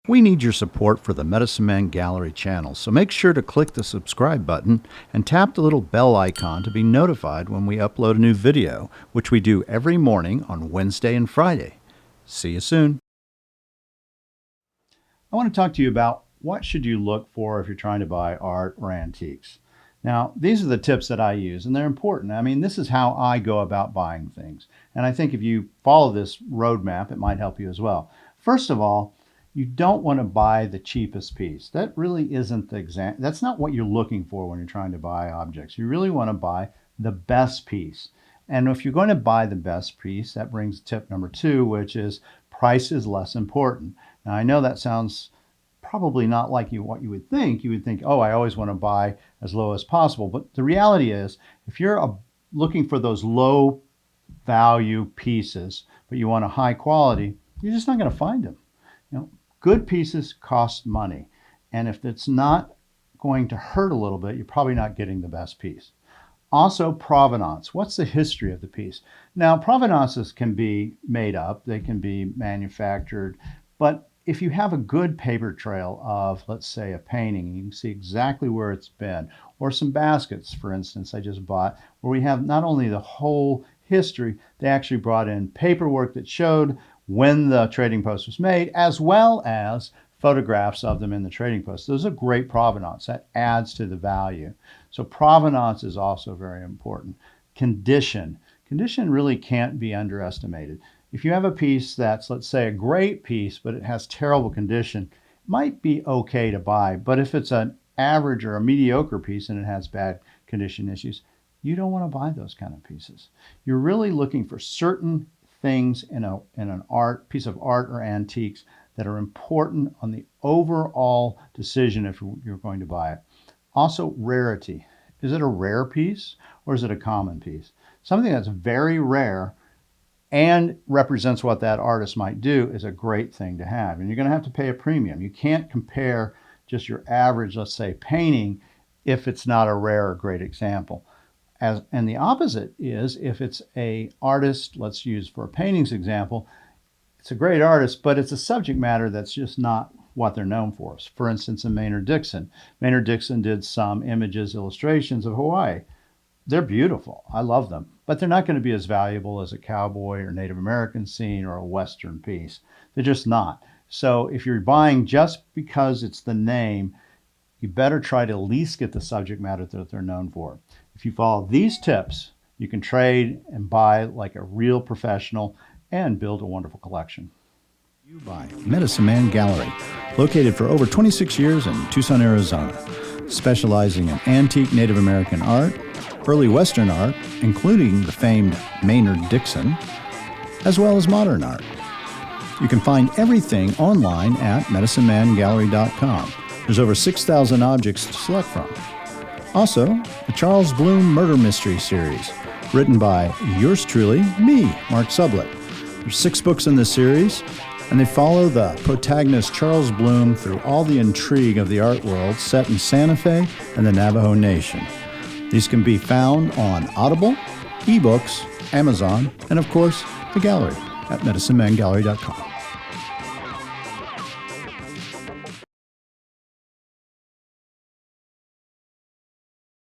We need your support for the Medicine Man Gallery channel, so make sure to click the subscribe button and tap the little bell icon to be notified when we upload a new video, which we do every morning on Wednesday and Friday. See you soon. I want to talk to you about what should you look for if you're trying to buy art or antiques. Now, these are the tips that I use, and they're important. I mean, this is how I go about buying things. And I think if you follow this roadmap, it might help you as well. First of all, you don't want to buy the cheapest piece. That really isn't that's not what you're looking for when you're trying to buy objects. You really want to buy the best piece. And if you're going to buy the best piece, that brings tip number 2, which is price is less important. Now, I know that sounds probably not like what you would think. You would think, oh, I always want to buy as low as possible. But the reality is, if you're looking for those low value pieces, but you want a high quality, you're just not going to find them. Good pieces cost money. And if it's not going to hurt a little bit, you're probably not getting the best piece. Also, provenance. What's the history of the piece? Now, provenances can be made up. They can be manufactured. But if you have a good paper trail of, let's say, a painting, you can see exactly where it's been. Or some baskets, for instance, I just bought, where we have not only the whole history, they actually brought in paperwork that showed when the trading post was made, as well as photographs of them in the trading post. Those are great provenance. That adds to the value. So provenance is also very important. Condition. Condition really can't be underestimated. If you have a piece that's, let's say, a great piece, but it has terrible condition, it might be okay to buy. But if it's an average or a mediocre piece and it has bad condition issues, you don't want to buy those kind of pieces. You're really looking for certain things in an piece of art or antiques that are important on the overall decision if you're going to buy it. Also, rarity. Is it a rare piece or is it a common piece? Something that's very rare and represents what that artist might do is a great thing to have. And you're going to have to pay a premium. You can't compare just your average, let's say, painting if it's not a rare or great example. And the opposite is if it's a artist, let's use for a paintings example, it's a great artist, but it's a subject matter that's just not what they're known for. For instance, in Maynard Dixon. Maynard Dixon did some images, illustrations of Hawaii. They're beautiful. I love them. But they're not going to be as valuable as a cowboy or Native American scene or a Western piece. They're just not. So if you're buying just because it's the name, you better try to at least get the subject matter that they're known for. If you follow these tips, you can trade and buy like a real professional and build a wonderful collection. You buy Medicine Man Gallery, located for over 26 years in Tucson, Arizona, specializing in antique Native American art, early Western art, including the famed Maynard Dixon, as well as modern art. You can find everything online at medicinemangallery.com. There's over 6,000 objects to select from. Also, the Charles Bloom Murder Mystery Series, written by yours truly, me, Mark Sublette. There's 6 books in this series, and they follow the protagonist Charles Bloom through all the intrigue of the art world set in Santa Fe and the Navajo Nation. These can be found on Audible, eBooks, Amazon, and of course, the gallery at medicinemangallery.com.